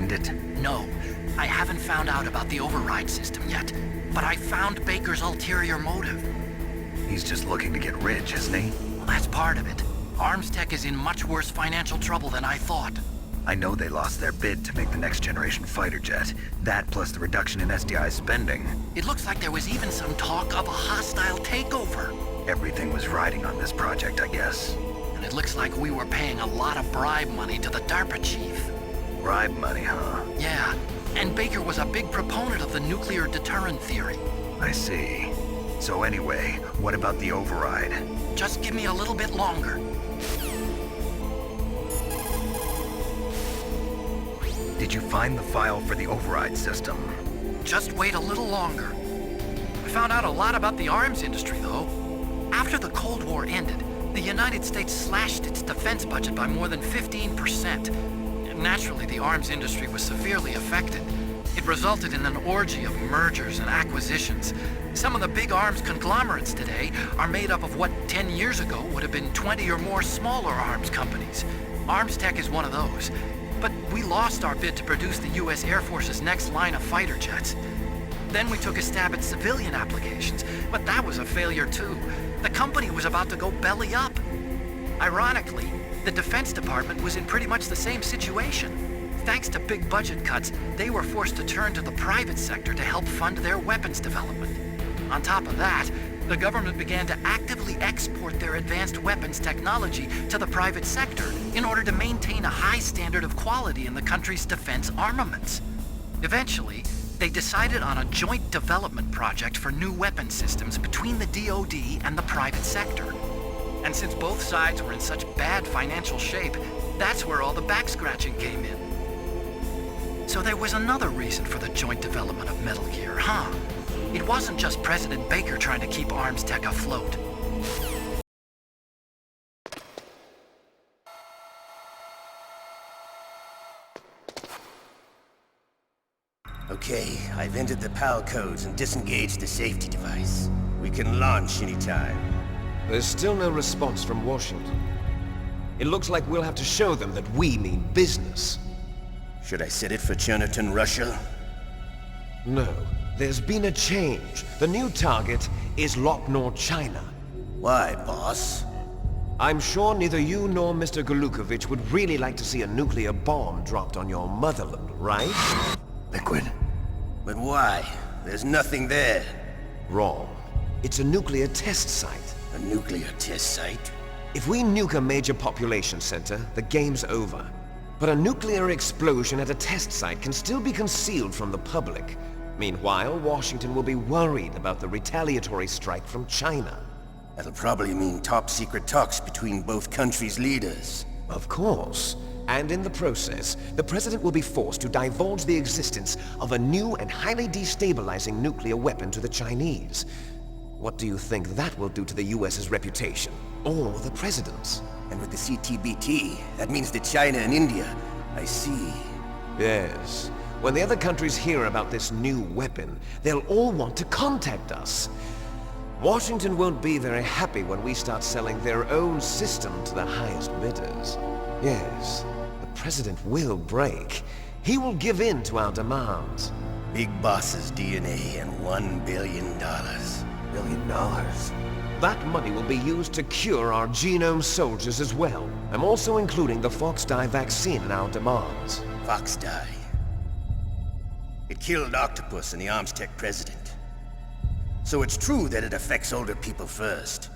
find it? No, I haven't found out about the override system yet, but I found Baker's ulterior motive. He's just looking to get rich, isn't he? Well, that's part of it. Arms Tech is in much worse financial trouble than I thought. I know they lost their bid to make the next generation fighter jet. That plus the reduction in SDI spending. It looks like there was even some talk of a hostile takeover. Everything was riding on this project, I guess. And it looks like we were paying a lot of bribe money to the DARPA chief. Bribe money, huh? Yeah, and Baker was a big proponent of the nuclear deterrent theory. I see. So anyway, what about the override? Just give me a little bit longer. Did you find the file for the override system? Just wait a little longer. I found out a lot about the arms industry, though. After the Cold War ended, the United States slashed its defense budget by more than 15%. Naturally, the arms industry was severely affected. It resulted in an orgy of mergers and acquisitions. Some of the big arms conglomerates today are made up of what 10 years ago would have been 20 or more smaller arms companies. Arms Tech is one of those. But we lost our bid to produce the U.S. Air Force's next line of fighter jets. Then we took a stab at civilian applications, but that was a failure too. The company was about to go belly up. Ironically, the Defense Department was in pretty much the same situation. Thanks to big budget cuts, they were forced to turn to the private sector to help fund their weapons development. On top of that, the government began to actively export their advanced weapons technology to the private sector in order to maintain a high standard of quality in the country's defense armaments. Eventually, they decided on a joint development project for new weapon systems between the DoD and the private sector. And since both sides were in such bad financial shape, that's where all the back-scratching came in. So there was another reason for the joint development of Metal Gear, huh? It wasn't just President Baker trying to keep Arms Tech afloat. Okay, I've entered the PAL codes and disengaged the safety device. We can launch anytime. There's still no response from Washington. It looks like we'll have to show them that we mean business. Should I set it for Cherniton, Russia? No. There's been a change. The new target is Locknor, China. Why, boss? I'm sure neither you nor Mr. Golukovich would really like to see a nuclear bomb dropped on your motherland, right? Liquid. But why? There's nothing there. Wrong. It's a nuclear test site. A nuclear test site? If we nuke a major population center, the game's over. But a nuclear explosion at a test site can still be concealed from the public. Meanwhile, Washington will be worried about the retaliatory strike from China. That'll probably mean top-secret talks between both countries' leaders. Of course. And in the process, the President will be forced to divulge the existence of a new and highly destabilizing nuclear weapon to the Chinese. What do you think that will do to the US's reputation? Or the President's? And with the CTBT, that means that China and India. I see. Yes. When the other countries hear about this new weapon, they'll all want to contact us. Washington won't be very happy when we start selling their own system to the highest bidders. Yes, the President will break. He will give in to our demands. Big Boss's DNA and $1 billion. $1 billion? That money will be used to cure our genome soldiers as well. I'm also including the Fox-Die vaccine in our demands. Fox-Die? It killed Octopus and the Arms Tech president. So it's true that it affects older people first.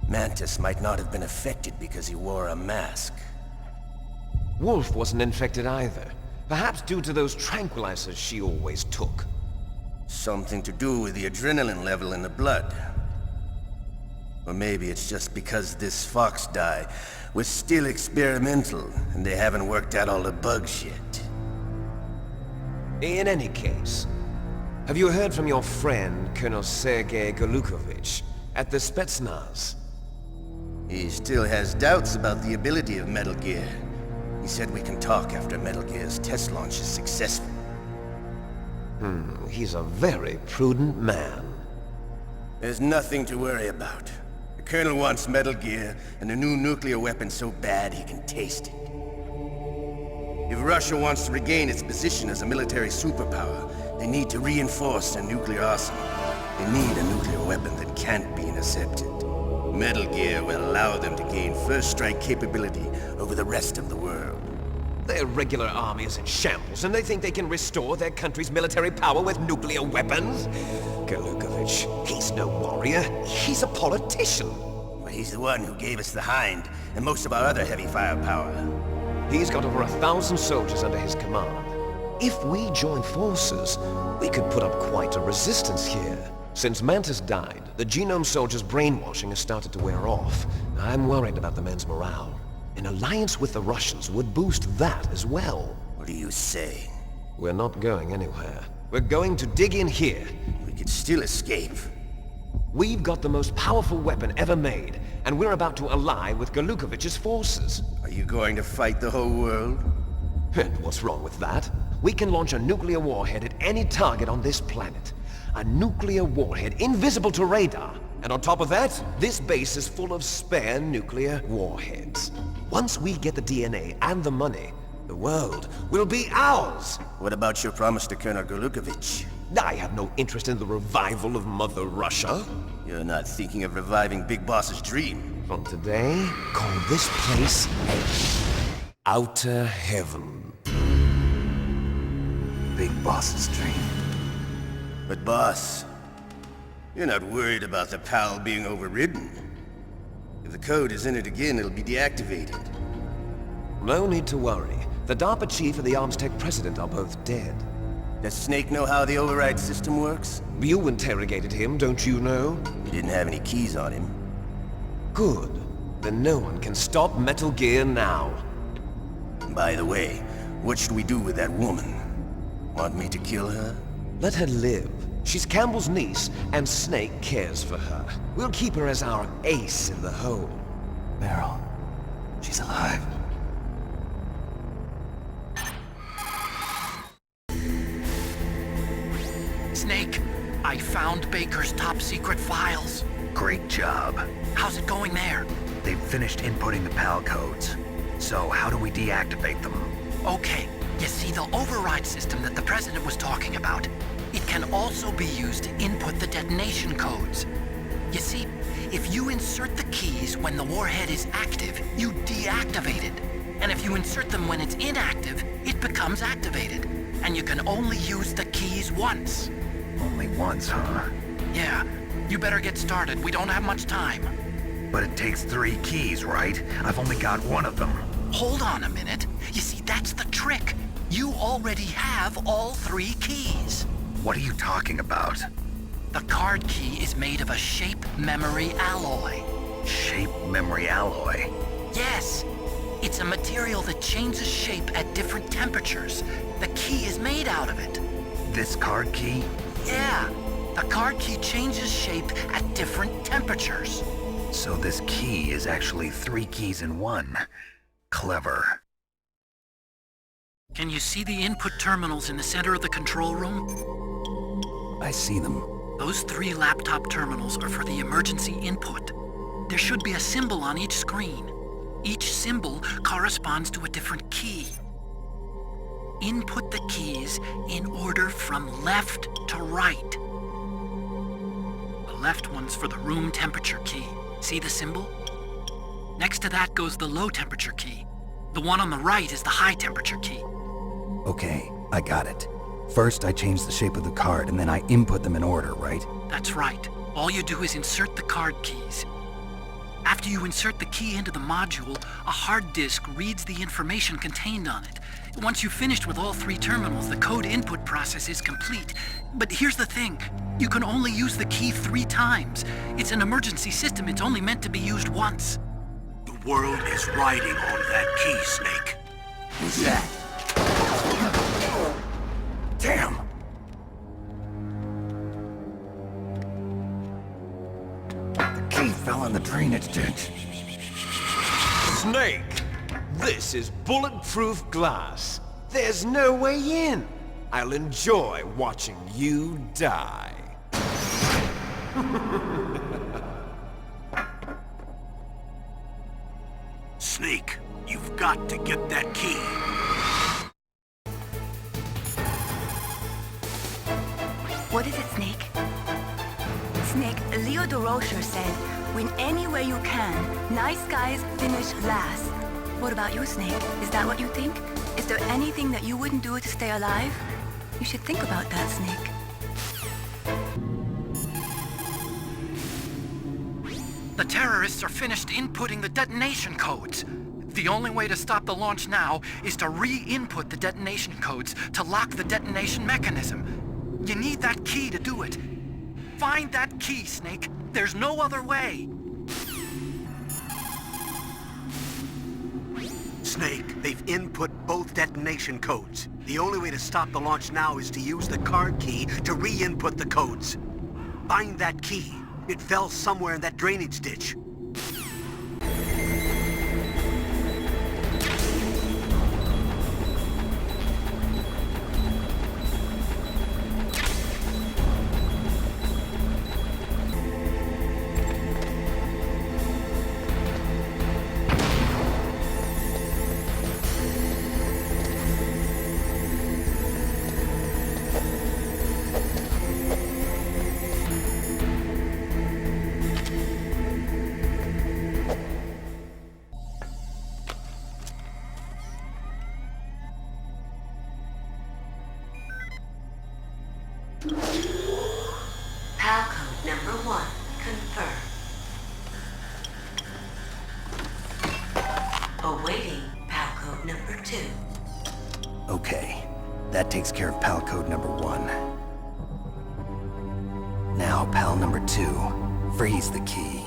Mantis might not have been affected because he wore a mask. Wolf wasn't infected either. Perhaps due to those tranquilizers she always took. Something to do with the adrenaline level in the blood. Or maybe it's just because this Fox-Die was still experimental and they haven't worked out all the bugs yet. In any case, have you heard from your friend, Colonel Sergei Golukovich, at the Spetsnaz? He still has doubts about the ability of Metal Gear. He said we can talk after Metal Gear's test launch is successful. He's a very prudent man. There's nothing to worry about. The Colonel wants Metal Gear and a new nuclear weapon so bad he can taste it. If Russia wants to regain its position as a military superpower, they need to reinforce their nuclear arsenal. They need a nuclear weapon that can't be intercepted. Metal Gear will allow them to gain first strike capability over the rest of the world. Their regular army is in shambles, and they think they can restore their country's military power with nuclear weapons? Galukovich, he's no warrior. He's a politician. Well, he's the one who gave us the Hind and most of our other heavy firepower. He's got over 1,000 soldiers under his command. If we join forces, we could put up quite a resistance here. Since Mantis died, the Genome Soldier's brainwashing has started to wear off. I'm worried about the men's morale. An alliance with the Russians would boost that as well. What are you saying? We're not going anywhere. We're going to dig in here. We could still escape. We've got the most powerful weapon ever made, and we're about to ally with Galukovich's forces. Are you going to fight the whole world? And what's wrong with that? We can launch a nuclear warhead at any target on this planet. A nuclear warhead invisible to radar. And on top of that, this base is full of spare nuclear warheads. Once we get the DNA and the money, the world will be ours! What about your promise to Colonel Galukovich? I have no interest in the revival of Mother Russia. You're not thinking of reviving Big Boss's dream. From today, call this place Outer Heaven. Big Boss's dream. But boss, you're not worried about the PAL being overridden. If the code is entered again, it'll be deactivated. No need to worry. The DARPA chief and the Arms Tech president are both dead. Does Snake know how the override system works? You interrogated him, don't you know? He didn't have any keys on him. Good. Then no one can stop Metal Gear now. By the way, what should we do with that woman? Want me to kill her? Let her live. She's Campbell's niece, and Snake cares for her. We'll keep her as our ace in the hole. Meryl, she's alive. Snake, I found Baker's top secret files. Great job. How's it going there? They've finished inputting the PAL codes. So how do we deactivate them? Okay, you see the override system that the President was talking about? It can also be used to input the detonation codes. You see, if you insert the keys when the warhead is active, you deactivate it. And if you insert them when it's inactive, it becomes activated. And you can only use the keys once. Only once, huh? Yeah, you better get started. We don't have much time. But it takes 3 keys, right? I've only got one of them. Hold on a minute. You see, that's the trick. You already have all 3 keys. What are you talking about? The card key is made of a shape memory alloy. Shape memory alloy? Yes. It's a material that changes shape at different temperatures. The key is made out of it. This card key? Yeah. The card key changes shape at different temperatures. So this key is actually 3 keys in one. Clever. Can you see the input terminals in the center of the control room? I see them. Those 3 laptop terminals are for the emergency input. There should be a symbol on each screen. Each symbol corresponds to a different key. Input the keys in order from left to right. The left one's for the room temperature key. See the symbol? Next to that goes the low temperature key. The one on the right is the high temperature key. Okay, I got it. First, I change the shape of the card, and then I input them in order, right? That's right. All you do is insert the card keys. After you insert the key into the module, a hard disk reads the information contained on it. Once you've finished with all 3 terminals, the code input process is complete. But here's the thing. You can only use the key 3 times. It's an emergency system. It's only meant to be used once. The world is riding on that key, Snake. Who's that? Damn! The key fell in the drainage ditch. Snake! This is bulletproof glass. There's no way in. I'll enjoy watching you die. Snake, you've got to get that key. What is it, Snake? Snake, Leo DeRocher said, win anywhere you can. Nice guys finish last. What about you, Snake? Is that what you think? Is there anything that you wouldn't do to stay alive? You should think about that, Snake. The terrorists are finished inputting the detonation codes. The only way to stop the launch now is to re-input the detonation codes to lock the detonation mechanism. You need that key to do it. Find that key, Snake. There's no other way. Snake, they've input both detonation codes. The only way to stop the launch now is to use the card key to re-input the codes. Find that key. It fell somewhere in that drainage ditch. PAL code number 1, confirmed. Awaiting PAL code number 2. Okay, that takes care of PAL code number 1. Now PAL number 2. Freeze the key.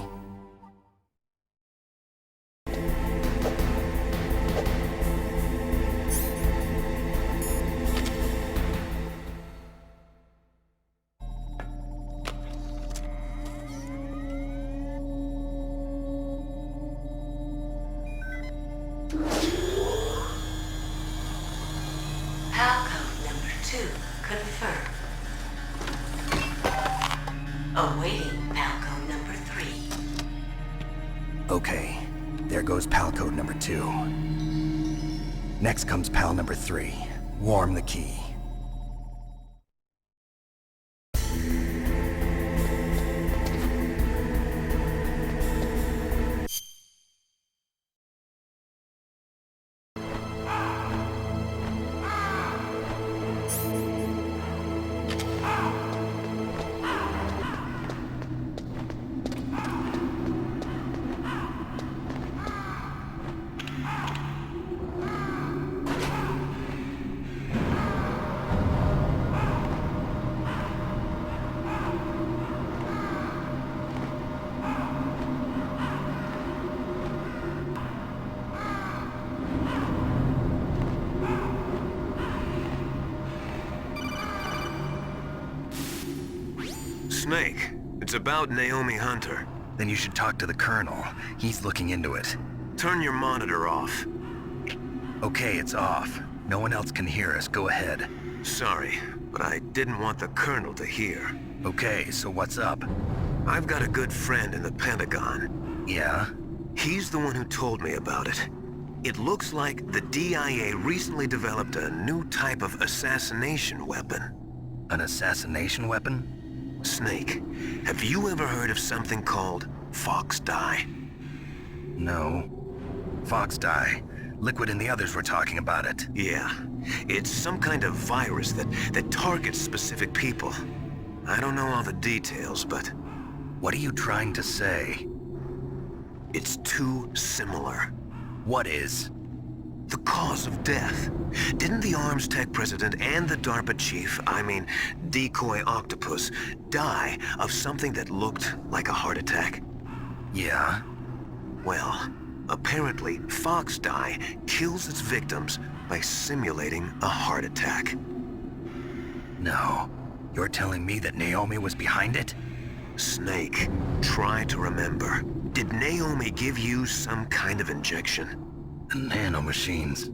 PAL code number 2, confirmed. Awaiting PAL code number 3. Okay, there goes PAL code number 2. Next comes PAL number 3. Warm the key. Snake, it's about Naomi Hunter. Then you should talk to the Colonel. He's looking into it. Turn your monitor off. Okay, it's off. No one else can hear us. Go ahead. Sorry, but I didn't want the Colonel to hear. Okay, so what's up? I've got a good friend in the Pentagon. Yeah? He's the one who told me about it. It looks like the DIA recently developed a new type of assassination weapon. An assassination weapon? Snake, have you ever heard of something called Fox Dye? No. Fox dye. Liquid and the others were talking about it. Yeah. It's some kind of virus that targets specific people. I don't know all the details, but What are you trying to say? it's too similar. What is? The cause of death. Didn't the Arms Tech president and the DARPA chief, I mean, Decoy Octopus, die of something that looked like a heart attack? Yeah? Well, apparently Fox Dye kills its victims by simulating a heart attack. No. You're telling me that Naomi was behind it? Snake, try to remember. Did Naomi give you some kind of injection? Nanomachines.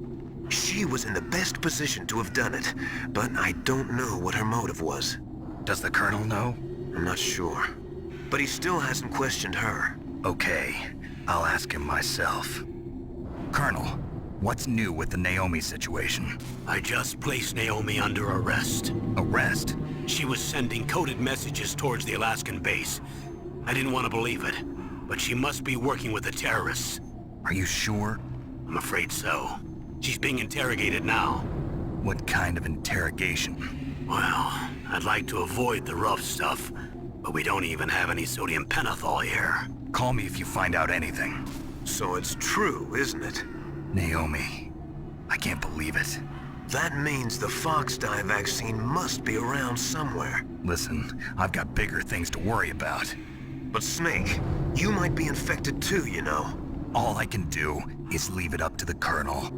She was in the best position to have done it, but I don't know what her motive was. Does the Colonel know? I'm not sure. But he still hasn't questioned her. Okay. I'll ask him myself. Colonel, What's new with the Naomi situation? I just placed Naomi under arrest. Arrest? She was sending coded messages towards the Alaskan base. I didn't want to believe it, but she must be working with the terrorists. Are you sure? I'm afraid so. She's being interrogated now. What kind of interrogation? Well, I'd like to avoid the rough stuff, but we don't even have any sodium pentothal here. Call me if you find out anything. So it's true, isn't it? Naomi, I can't believe it. That means the Fox dye vaccine must be around somewhere. Listen, I've got bigger things to worry about. But Snake, you might be infected too, you know. All I can do is leave it up to the Colonel.